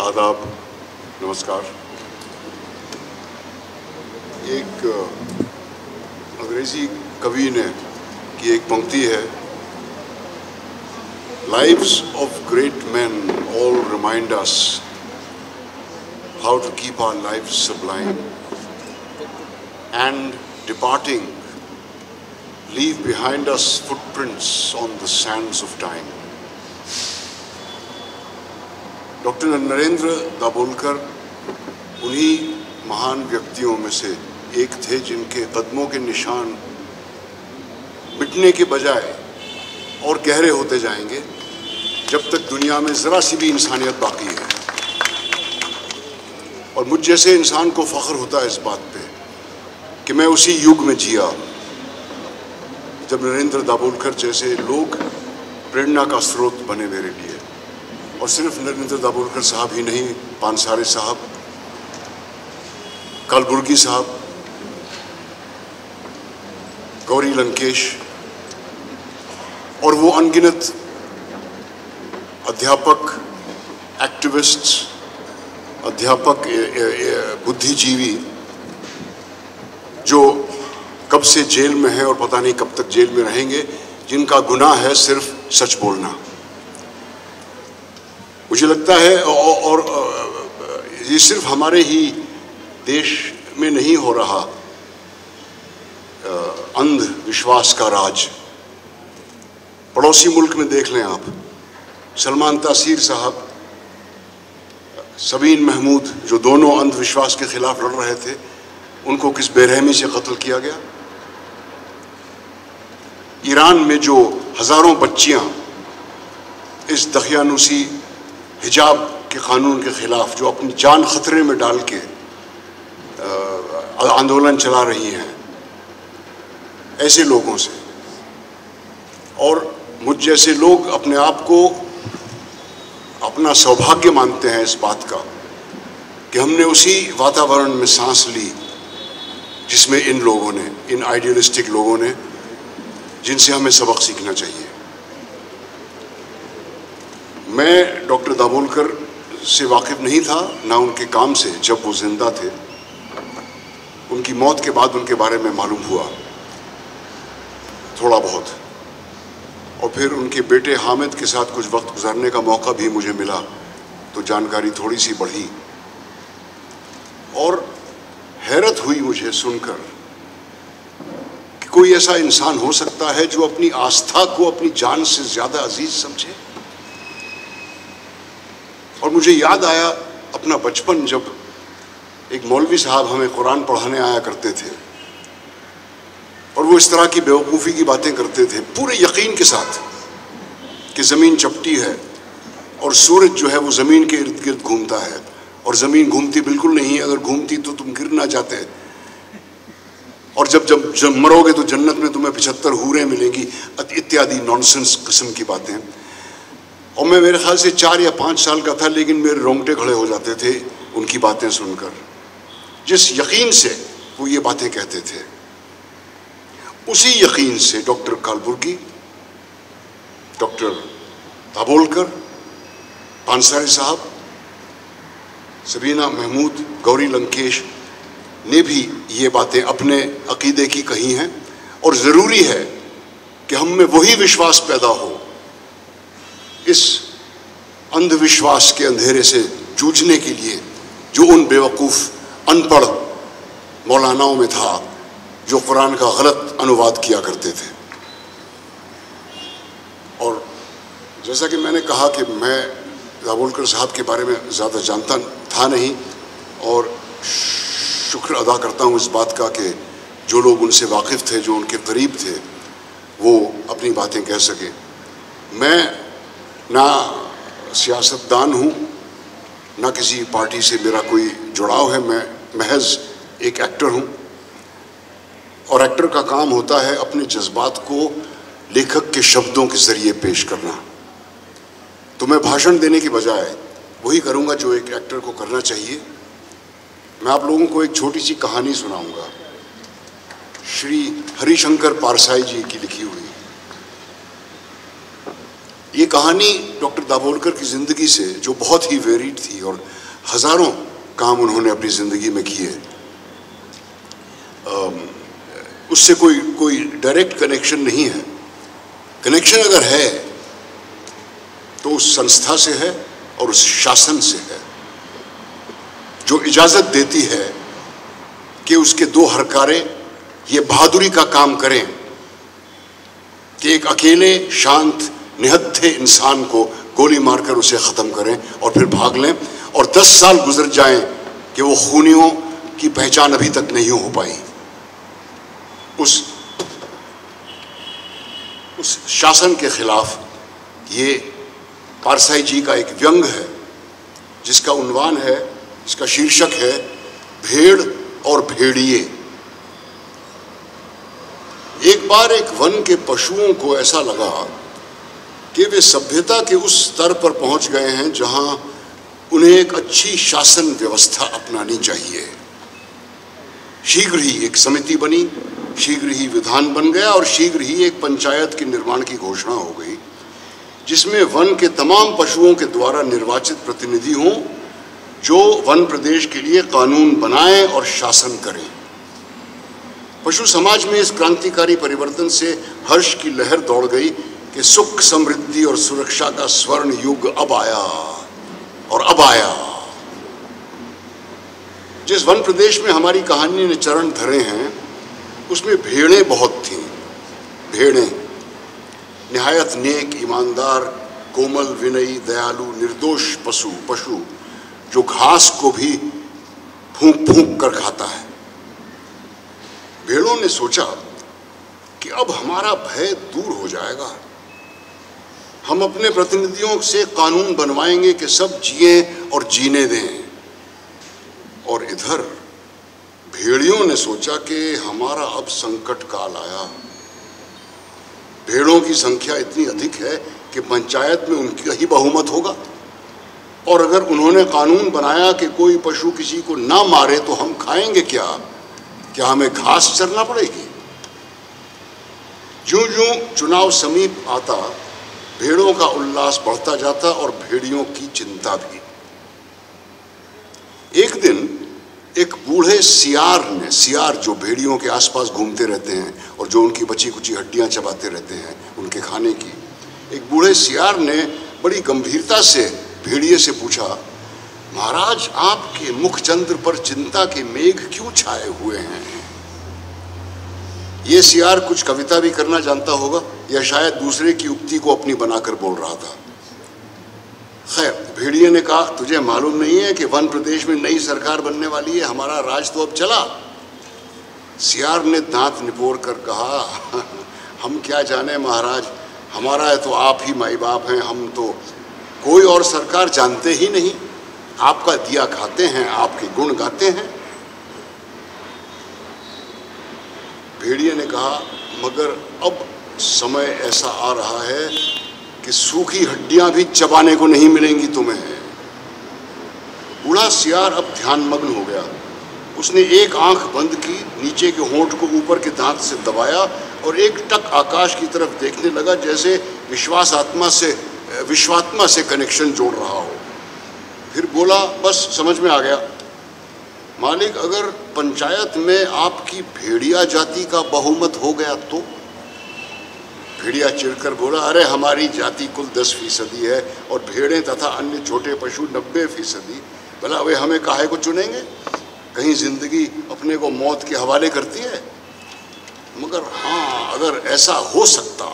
आदाब, नमस्कार। एक अंग्रेजी कवि ने की एक पंक्ति है, Lives of great men all remind us how to keep our lives sublime, and departing, leave behind us footprints on the sands of time. Doctor Narendra Dabholkar उन्हीं महान व्यक्तियों में से एक थे जिनके कदमों के निशान मिटने के बजाय और गहरे होते जाएंगे जब तक दुनिया में ज़रा सी भी इंसानियत बाकी है। और मुझ जैसे इंसान को फ़ख्र होता है इस बात पे कि मैं उसी युग में जिया जब नरेंद्र दाभोलकर जैसे लोग प्रेरणा का स्रोत बने मेरे लिए। और सिर्फ नरेंद्र दाभोलकर साहब ही नहीं, पानसारे साहब, कलबुर्गी साहब, गौरी लंकेश और वो अनगिनत अध्यापक, एक्टिविस्ट्स, अध्यापक, बुद्धिजीवी जो कब से जेल में हैं और पता नहीं कब तक जेल में रहेंगे, जिनका गुनाह है सिर्फ सच बोलना। मुझे लगता है और ये सिर्फ हमारे ही देश में नहीं हो रहा अंधविश्वास का राज। पड़ोसी मुल्क में देख लें आप, सलमान तासीर साहब, सबीन महमूद, जो दोनों अंधविश्वास के खिलाफ लड़ रहे थे, उनको किस बेरहमी से कत्ल किया गया। ईरान में जो हजारों बच्चियां इस दखियानुसी हिजाब के कानून के खिलाफ जो अपनी जान खतरे में डाल के आंदोलन चला रही हैं, ऐसे लोगों से और मुझ जैसे लोग अपने आप को अपना सौभाग्य मानते हैं इस बात का कि हमने उसी वातावरण में सांस ली जिसमें इन लोगों ने, इन आइडियलिस्टिक लोगों ने, जिनसे हमें सबक सीखना चाहिए। मैं डॉक्टर दाभोलकर से वाकिफ़ नहीं था, ना उनके काम से जब वो जिंदा थे। उनकी मौत के बाद उनके बारे में मालूम हुआ थोड़ा बहुत, और फिर उनके बेटे हामिद के साथ कुछ वक्त गुजारने का मौका भी मुझे मिला, तो जानकारी थोड़ी सी बढ़ी और हैरत हुई मुझे सुनकर कि कोई ऐसा इंसान हो सकता है जो अपनी आस्था को अपनी जान से ज़्यादा अजीज समझे। और मुझे याद आया अपना बचपन, जब एक मौलवी साहब हमें कुरान पढ़ाने आया करते थे और वो इस तरह की बेवकूफ़ी की बातें करते थे पूरे यकीन के साथ कि ज़मीन चपटी है और सूरज जो है वो ज़मीन के इर्द गिर्द घूमता है और ज़मीन घूमती बिल्कुल नहीं है, अगर घूमती तो तुम गिर ना जाते, और जब मरोगे तो जन्नत में तुम्हें 75 हूरें मिलेंगी, इत्यादि नॉनसेंस किस्म की बातें। और मैं मेरे ख्याल से 4 या 5 साल का था, लेकिन मेरे रोंगटे खड़े हो जाते थे उनकी बातें सुनकर, जिस यकीन से वो ये बातें कहते थे। उसी यकीन से डॉक्टर कलबुर्गी, डॉक्टर दाभोलकर, पानसारे साहब, सबीना महमूद, गौरी लंकेश ने भी ये बातें अपने अकीदे की कही हैं। और ज़रूरी है कि हम में वही विश्वास पैदा हो इस अंधविश्वास के अंधेरे से जूझने के लिए जो उन बेवकूफ़ अनपढ़ मौलानाओं में था जो कुरान का गलत अनुवाद किया करते थे। और जैसा कि मैंने कहा कि मैं दाभोलकर साहब के बारे में ज़्यादा जानता था नहीं, और शुक्र अदा करता हूँ इस बात का कि जो लोग उनसे वाकिफ़ थे, जो उनके करीब थे, वो अपनी बातें कह सके। मैं ना सियासतदान हूँ, ना किसी पार्टी से मेरा कोई जुड़ाव है, मैं महज एक एक्टर हूँ। और एक्टर का काम होता है अपने जज्बात को लेखक के शब्दों के ज़रिए पेश करना। तो मैं भाषण देने की बजाय वही करूँगा जो एक एक्टर को करना चाहिए। मैं आप लोगों को एक छोटी सी कहानी सुनाऊँगा, श्री हरिशंकर पारसाई जी की लिखी हुई। ये कहानी डॉक्टर दाभोलकर की ज़िंदगी से, जो बहुत ही वेरिड थी और हज़ारों काम उन्होंने अपनी ज़िंदगी में किए, उससे कोई डायरेक्ट कनेक्शन नहीं है। कनेक्शन अगर है तो उस संस्था से है और उस शासन से है जो इजाज़त देती है कि उसके दो हरकारे ये बहादुरी का काम करें कि एक अकेले शांत निहत्थे इंसान को गोली मारकर उसे ख़त्म करें और फिर भाग लें, और 10 साल गुजर जाएं कि वो खूनियों की पहचान अभी तक नहीं हो पाई। उस शासन के खिलाफ ये पारसाई जी का एक व्यंग है जिसका उन्वान है, जिसका शीर्षक है भेड़ और भेड़िए। एक बार एक वन के पशुओं को ऐसा लगा कि वे सभ्यता के उस स्तर पर पहुंच गए हैं जहां उन्हें एक अच्छी शासन व्यवस्था अपनानी चाहिए। शीघ्र ही एक समिति बनी, शीघ्र ही विधान बन गया और शीघ्र ही एक पंचायत के निर्माण की घोषणा हो गई जिसमें वन के तमाम पशुओं के द्वारा निर्वाचित प्रतिनिधि हों जो वन प्रदेश के लिए कानून बनाएं और शासन करें। पशु समाज में इस क्रांतिकारी परिवर्तन से हर्ष की लहर दौड़ गई कि सुख, समृद्धि और सुरक्षा का स्वर्ण युग अब आया और अब आया। जिस वन प्रदेश में हमारी कहानी ने चरण धरे हैं उसमें भेड़ें बहुत थीं। भेड़ें निहायत नेक, ईमानदार, कोमल, विनयी, दयालु, निर्दोष पशु जो घास को भी फूंक फूंक कर खाता है। भेड़ों ने सोचा कि अब हमारा भय दूर हो जाएगा, हम अपने प्रतिनिधियों से कानून बनवाएंगे कि सब जिए और जीने दें। और इधर भेड़ियों ने सोचा कि हमारा अब संकट काल आया। भेड़ों की संख्या इतनी अधिक है कि पंचायत में उनका ही बहुमत होगा, और अगर उन्होंने कानून बनाया कि कोई पशु किसी को ना मारे तो हम खाएंगे क्या? क्या हमें घास चरना पड़ेगी? ज्यों-ज्यों चुनाव समीप आता भेड़ों का उल्लास बढ़ता जाता और भेड़ियों की चिंता भी। एक दिन एक बूढ़े सियार जो भेड़ियों के आसपास घूमते रहते हैं और जो उनकी बची कुची हड्डियां चबाते रहते हैं उनके खाने की, एक बूढ़े सियार ने बड़ी गंभीरता से भेड़िए से पूछा, महाराज आपके मुखचंद्र पर चिंता के मेघ क्यों छाए हुए हैं? ये सियार कुछ कविता भी करना जानता होगा या शायद दूसरे की उक्ति को अपनी बनाकर बोल रहा था। खैर, भेड़िए ने कहा, तुझे मालूम नहीं है कि वन प्रदेश में नई सरकार बनने वाली है, हमारा राज तो अब चला। सियार ने दांत निपोर कर कहा, हम क्या जाने महाराज, हमारा है तो आप ही माई बाप हैं, हम तो कोई और सरकार जानते ही नहीं, आपका दिया खाते हैं, आपके गुण गाते हैं। भेड़िए ने कहा, मगर अब समय ऐसा आ रहा है कि सूखी हड्डियां भी चबाने को नहीं मिलेंगी तुम्हें। बूढ़ा सियार अब ध्यानमग्न हो गया। उसने एक आंख बंद की, नीचे के होंठ को ऊपर के दांत से दबाया और एक टक आकाश की तरफ देखने लगा जैसे विश्वात्मा से कनेक्शन जोड़ रहा हो। फिर बोला, बस समझ में आ गया मालिक, अगर पंचायत में आपकी भेड़िया जाति का बहुमत हो गया तो? भेड़िया चिढ़कर बोला, अरे हमारी जाति कुल 10% है और भेड़ें तथा अन्य छोटे पशु 90%। भला वे हमें काहे को चुनेंगे? कहीं जिंदगी अपने को मौत के हवाले करती है? मगर हाँ, अगर ऐसा हो सकता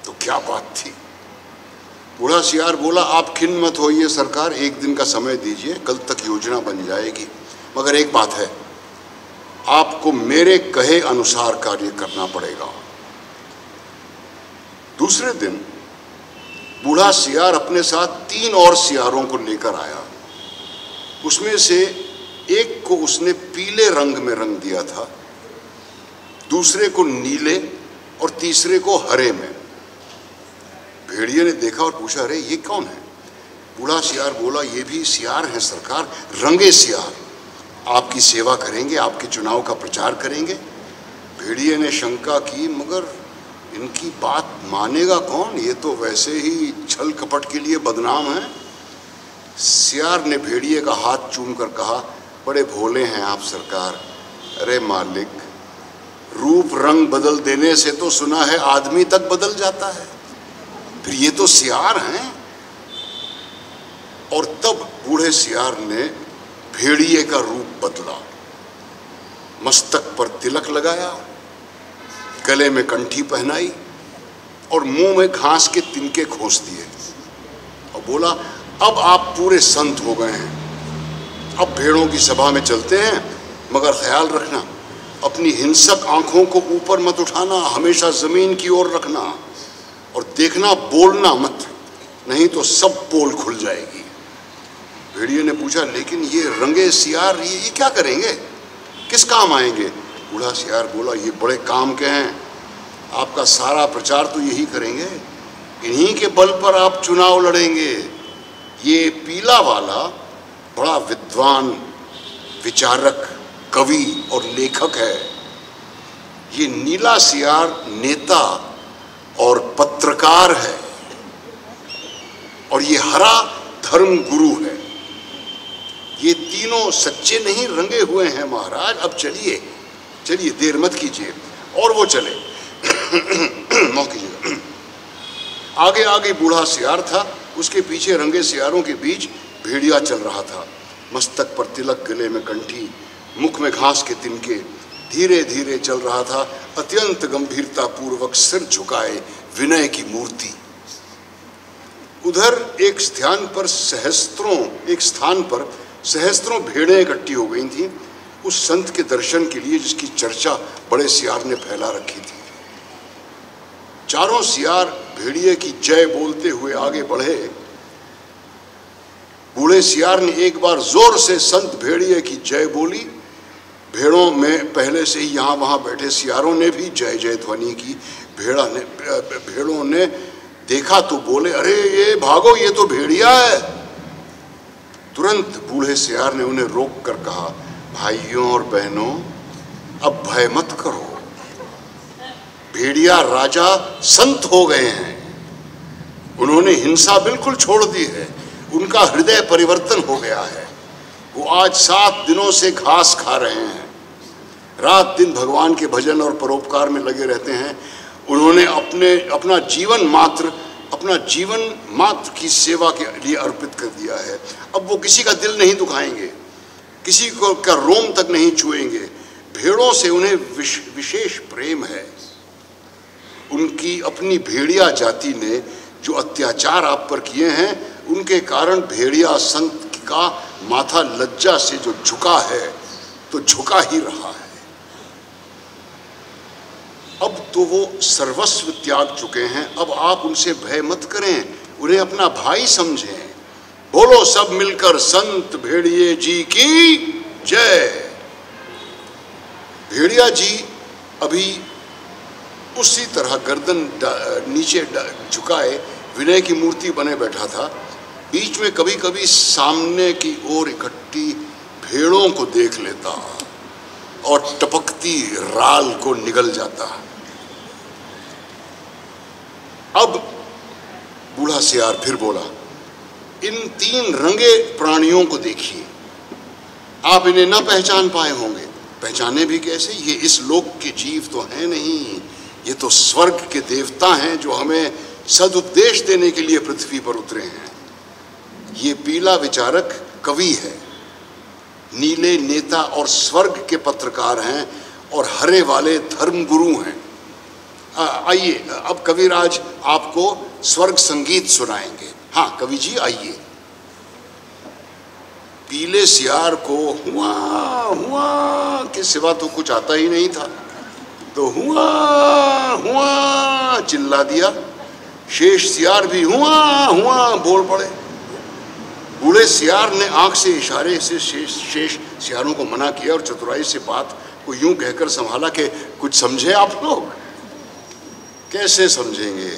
तो क्या बात थी। बूढ़ा सियार बोला, आप खिन्न मत होइए सरकार, एक दिन का समय दीजिए, कल तक योजना बन जाएगी। मगर एक बात है, आपको मेरे कहे अनुसार कार्य करना पड़ेगा। दूसरे दिन बूढ़ा सियार अपने साथ 3 और सियारों को लेकर आया। उसमें से एक को उसने पीले रंग में रंग दिया था, दूसरे को नीले और तीसरे को हरे में। भेड़िए ने देखा और पूछा, अरे ये कौन है? बूढ़ा सियार बोला, ये भी सियार हैं सरकार, रंगे सियार, आपकी सेवा करेंगे, आपके चुनाव का प्रचार करेंगे। भेड़िए ने शंका की, मगर इनकी बात मानेगा कौन, ये तो वैसे ही छल कपट के लिए बदनाम है। सियार ने भेड़िए का हाथ चूम कर कहा, बड़े भोले हैं आप सरकार। अरे मालिक, रूप रंग बदल देने से तो सुना है आदमी तक बदल जाता है, फिर ये तो सियार हैं। और तब बूढ़े सियार ने भेड़िए का रूप बदला, मस्तक पर तिलक लगाया, गले में कंठी पहनाई और मुंह में घास के तिनके खोस दिए और बोला, अब आप पूरे संत हो गए हैं, अब भेड़ों की सभा में चलते हैं, मगर ख्याल रखना अपनी हिंसक आंखों को ऊपर मत उठाना, हमेशा जमीन की ओर रखना और देखना, बोलना मत, नहीं तो सब पोल खुल जाएगी। भेड़िए ने पूछा, लेकिन ये रंगे सियार ये क्या करेंगे, किस काम आएंगे? बूढ़ा सियार बोला, ये बड़े काम के हैं, आपका सारा प्रचार तो यही करेंगे, इन्हीं के बल पर आप चुनाव लड़ेंगे। ये पीला वाला बड़ा विद्वान, विचारक, कवि और लेखक है, ये नीला सियार नेता और पत्रकार है, और ये हरा धर्म गुरु है। ये तीनों सच्चे नहीं रंगे हुए हैं महाराज, अब चलिए चलिए, देर मत कीजिए। और वो चले। मौत कीजिएगा। आगे आगे बूढ़ा सियार था, उसके पीछे रंगे सियारों के बीच भेड़िया चल रहा था, मस्तक पर तिलक, गले में कंठी, मुख में घास के तिनके, धीरे धीरे चल रहा था, अत्यंत गंभीरता पूर्वक सिर झुकाए, विनय की मूर्ति। उधर एक स्थान पर सहस्त्रों भेड़ें इकट्ठी हो गई थीं, उस संत के दर्शन के लिए जिसकी चर्चा बड़े सियार ने फैला रखी थी। चारों सियार भेड़िए की जय बोलते हुए आगे बढ़े। बूढ़े सियार ने एक बार जोर से संत भेड़िए की जय बोली। भेड़ों में पहले से ही यहाँ वहाँ बैठे सियारों ने भी जय जय ध्वनि की। भेड़ों ने देखा तो बोले, अरे ये भागो, ये तो भेड़िया है। तुरंत बूढ़े सियार ने उन्हें रोक कर कहा, भाइयों और बहनों, अब भय मत करो, भेड़िया राजा संत हो गए हैं, उन्होंने हिंसा बिल्कुल छोड़ दी है, उनका हृदय परिवर्तन हो गया है, वो आज 7 दिनों से घास खा रहे हैं, रात दिन भगवान के भजन और परोपकार में लगे रहते हैं। उन्होंने अपना जीवन मात्र की सेवा के लिए अर्पित कर दिया है। अब वो किसी का दिल नहीं दुखाएंगे, किसी को का रोम तक नहीं छुएंगे। भेड़ों से उन्हें विशेष प्रेम है। उनकी अपनी भेड़िया जाति ने जो अत्याचार आप पर किए हैं, उनके कारण भेड़िया संत का माथा लज्जा से जो झुका है, तो झुका ही रहा है। अब तो वो सर्वस्व त्याग चुके हैं, अब आप उनसे भय मत करें, उन्हें अपना भाई समझें। बोलो सब मिलकर संत भेड़िए जी की जय। भेड़िया जी अभी उसी तरह गर्दन नीचे झुकाए विनय की मूर्ति बने बैठा था। बीच में कभी कभी सामने की ओर इकट्ठी भेड़ों को देख लेता और टपकती राल को निगल जाता। अब बूढ़ा सियार फिर बोला, इन 3 रंगे प्राणियों को देखिए, आप इन्हें न पहचान पाए होंगे। पहचाने भी कैसे, ये इस लोक के जीव तो हैं नहीं, ये तो स्वर्ग के देवता हैं जो हमें सदुपदेश देने के लिए पृथ्वी पर उतरे हैं। ये पीला विचारक कवि है, नीले नेता और स्वर्ग के पत्रकार हैं, और हरे वाले धर्मगुरु हैं। आइए, अब कविराज आपको स्वर्ग संगीत सुनाएंगे। हाँ कवि जी आइए। पीले सियार को हुआ हुआ के सिवा तो कुछ आता ही नहीं था, तो हुआ हुआ चिल्ला दिया। शेष सियार भी हुआ हुआ बोल पड़े। बूढ़े सियार ने आंख से इशारे से शेष सियारों को मना किया और चतुराई से बात को यूं कहकर संभाला कि कुछ समझे आप लोग? कैसे समझेंगे?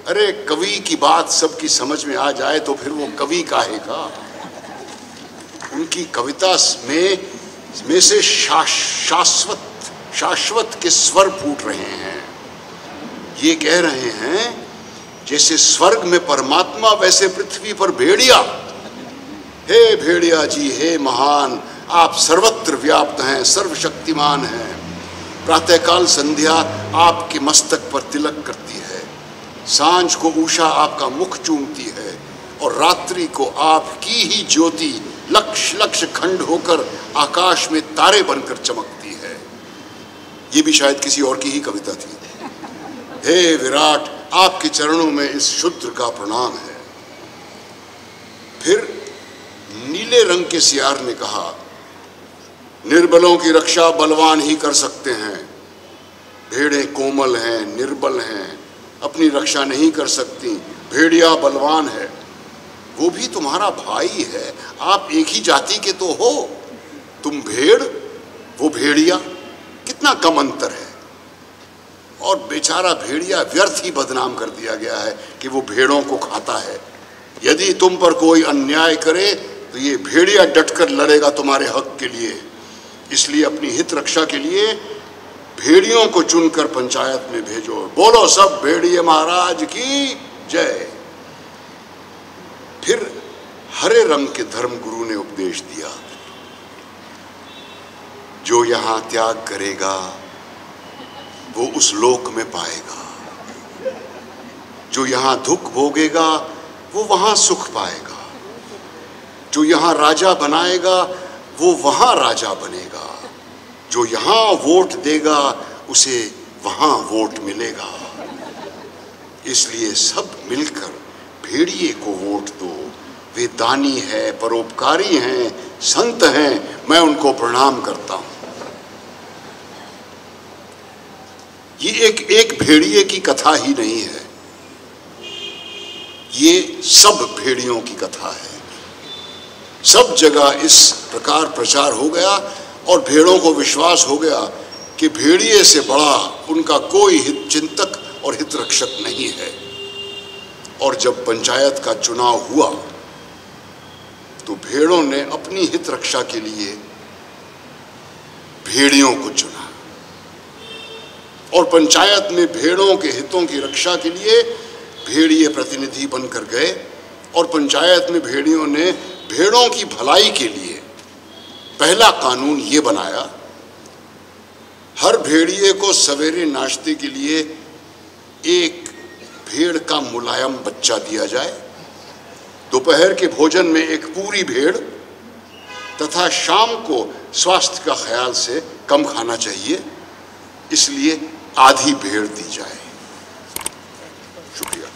अरे कवि की बात सबकी समझ में आ जाए तो फिर वो कवि काहे का? उनकी कविता में से शाश्वत के स्वर फूट रहे हैं। ये कह रहे हैं जैसे स्वर्ग में परमात्मा वैसे पृथ्वी पर भेड़िया। हे भेड़िया जी, हे महान, आप सर्वत्र व्याप्त हैं, सर्वशक्तिमान हैं। प्रातःकाल संध्या आपके मस्तक पर तिलक करती है, सांझ को उषा आपका मुख चूमती है, और रात्रि को आपकी ही ज्योति लक्ष लक्ष खंड होकर आकाश में तारे बनकर चमकती है। ये भी शायद किसी और की ही कविता थी। हे विराट, आपके चरणों में इस शूद्र का प्रणाम है। फिर नीले रंग के सियार ने कहा, निर्बलों की रक्षा बलवान ही कर सकते हैं। भेड़ें कोमल हैं, निर्बल हैं, अपनी रक्षा नहीं कर सकती। भेड़िया बलवान है, वो भी तुम्हारा भाई है, आप एक ही जाति के तो हो। तुम भेड़, वो भेड़िया, कितना कम अंतर है। और बेचारा भेड़िया व्यर्थ ही बदनाम कर दिया गया है कि वो भेड़ों को खाता है। यदि तुम पर कोई अन्याय करे तो ये भेड़िया डटकर लड़ेगा तुम्हारे हक के लिए। इसलिए अपनी हित रक्षा के लिए भेड़ियों को चुनकर पंचायत में भेजो। बोलो सब भेड़िए महाराज की जय। फिर हरे रंग के धर्म गुरु ने उपदेश दिया, जो यहां त्याग करेगा वो उस लोक में पाएगा, जो यहां दुख भोगेगा वो वहां सुख पाएगा, जो यहां राजा बनाएगा वो वहां राजा बनेगा, जो यहां वोट देगा उसे वहां वोट मिलेगा। इसलिए सब मिलकर भेड़िए को वोट दो। वे दानी है, परोपकारी हैं, संत हैं, मैं उनको प्रणाम करता हूं। ये एक भेड़िए की कथा ही नहीं है, ये सब भेड़ियों की कथा है। सब जगह इस प्रकार प्रचार हो गया और भेड़ों को विश्वास हो गया कि भेड़िए से बड़ा उनका कोई हित चिंतक और हित रक्षक नहीं है। और जब पंचायत का चुनाव हुआ तो भेड़ों ने अपनी हित रक्षा के लिए भेड़ियों को चुना, और पंचायत में भेड़ों के हितों की रक्षा के लिए भेड़िए प्रतिनिधि बनकर गए। और पंचायत में भेड़ियों ने भेड़ों की भलाई के लिए पहला कानून ये बनाया, हर भेड़िए को सवेरे नाश्ते के लिए एक भेड़ का मुलायम बच्चा दिया जाए, दोपहर के भोजन में एक पूरी भेड़, तथा शाम को स्वास्थ्य का ख्याल से कम खाना चाहिए, इसलिए आधी भेड़ दी जाए। शुक्रिया।